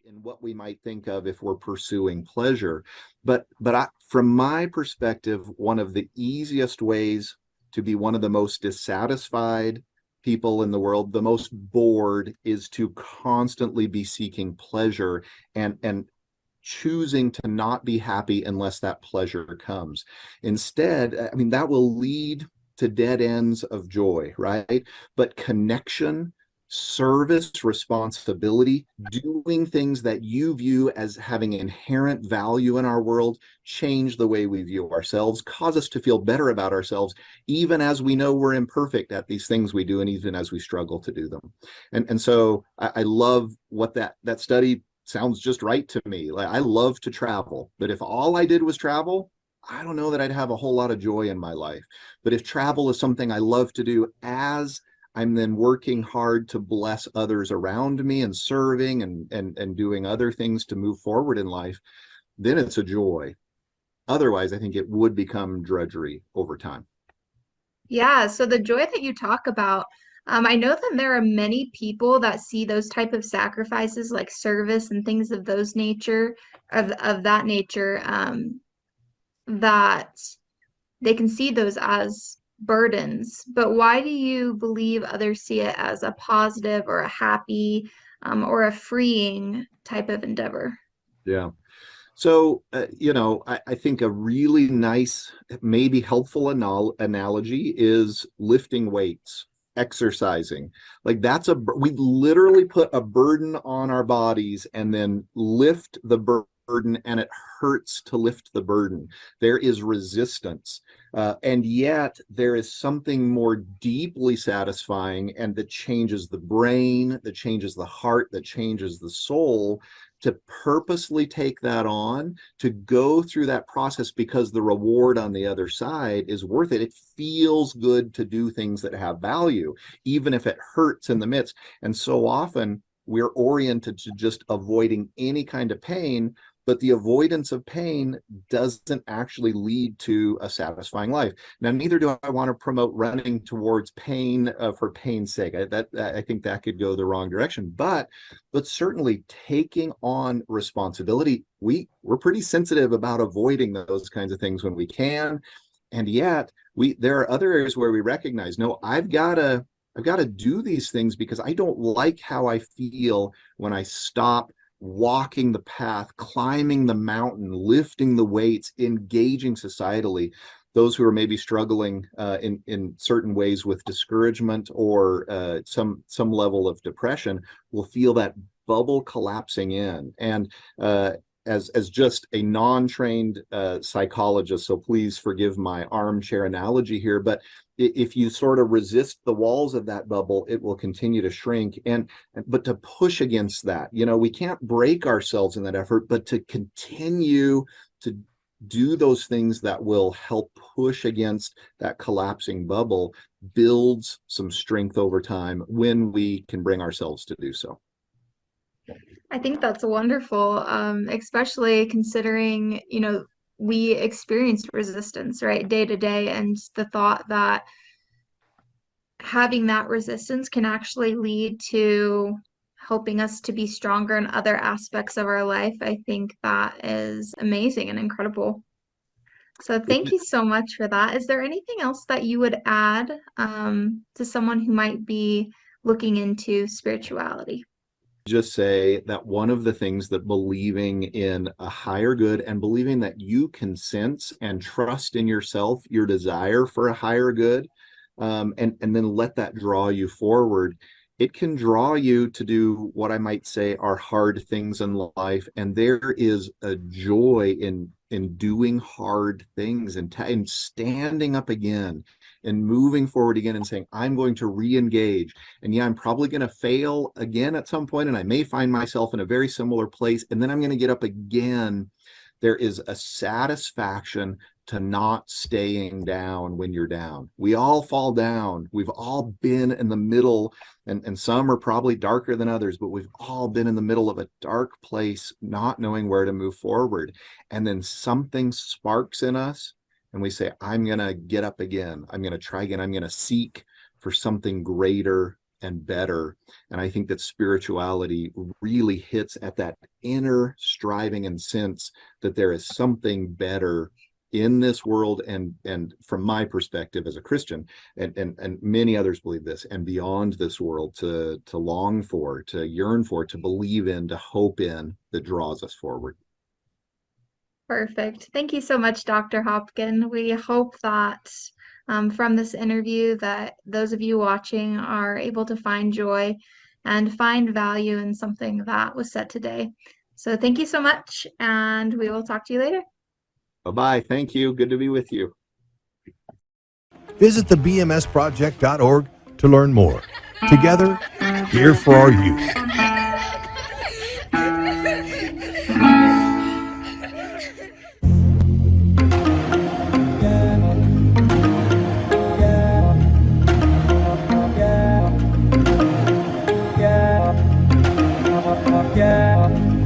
in what we might think of if we're pursuing pleasure. From my perspective, one of the easiest ways to be one of the most dissatisfied people in the world, the most bored, is to constantly be seeking pleasure and choosing to not be happy unless that pleasure comes. Instead, I mean, that will lead to dead ends of joy, right? But connection, service, responsibility, doing things that you view as having inherent value in our world, change the way we view ourselves, cause us to feel better about ourselves, even as we know we're imperfect at these things we do, and even as we struggle to do them. So I love what that study sounds just right to me. Like, I love to travel, but if all I did was travel, I don't know that I'd have a whole lot of joy in my life. But if travel is something I love to do, as I'm then working hard to bless others around me and serving and doing other things to move forward in life, then it's a joy. Otherwise, I think it would become drudgery over time. Yeah, so the joy that you talk about, I know that there are many people that see those type of sacrifices like service and things of those nature, of that nature, that they can see those as burdens. But why do you believe others see it as a positive or a happy, or a freeing type of endeavor? Yeah. So, I think a really nice, maybe helpful analogy is lifting weights, exercising. Like, we literally put a burden on our bodies and then lift the burden, and it hurts to lift the burden. There is resistance. And yet there is something more deeply satisfying, and that changes the brain, that changes the heart, that changes the soul, to purposely take that on, to go through that process, because the reward on the other side is worth it. It feels good to do things that have value, even if it hurts in the midst. And so often we're oriented to just avoiding any kind of pain, but the avoidance of pain doesn't actually lead to a satisfying life. Now, neither do I want to promote running towards pain for pain's sake. I think that could go the wrong direction. But certainly taking on responsibility, we're pretty sensitive about avoiding those kinds of things when we can. And yet there are other areas where we recognize, no, I've got to do these things because I don't like how I feel when I stop walking the path, climbing the mountain, lifting the weights, engaging societally. Those who are maybe struggling in certain ways with discouragement or some level of depression will feel that bubble collapsing in. And as just a non-trained psychologist, so please forgive my armchair analogy here, but if you sort of resist the walls of that bubble, it will continue to shrink. But to push against that, we can't break ourselves in that effort, but to continue to do those things that will help push against that collapsing bubble builds some strength over time when we can bring ourselves to do so. I think that's wonderful, especially considering, we experience resistance, right, day to day, and the thought that having that resistance can actually lead to helping us to be stronger in other aspects of our life. I think that is amazing and incredible. So thank you so much for that. Is there anything else that you would add, to someone who might be looking into spirituality? Just say that one of the things that believing in a higher good and believing that you can sense and trust in yourself, your desire for a higher good, and then let that draw you forward. It can draw you to do what I might say are hard things in life, and there is a joy in doing hard things and standing up again and moving forward again and saying, I'm going to re-engage. And yeah, I'm probably going to fail again at some point, and I may find myself in a very similar place, and then I'm going to get up again. There is a satisfaction to not staying down when you're down. We all fall down. We've all been in the middle, and some are probably darker than others, but we've all been in the middle of a dark place, not knowing where to move forward. And then something sparks in us, and we say, I'm going to get up again. I'm going to try again. I'm going to seek for something greater and better. And I think that spirituality really hits at that inner striving and sense that there is something better in this world, and from my perspective as a Christian, and many others believe this, and beyond this world, to long for, to yearn for, to believe in, to hope in, that draws us forward. Perfect. Thank you so much, Dr. Hopkin. We hope that from this interview that those of you watching are able to find joy and find value in something that was said today. So thank you so much, and we will talk to you later. Bye-bye. Thank you. Good to be with you. Visit thebmsproject.org to learn more. Together, here for our youth. Yeah.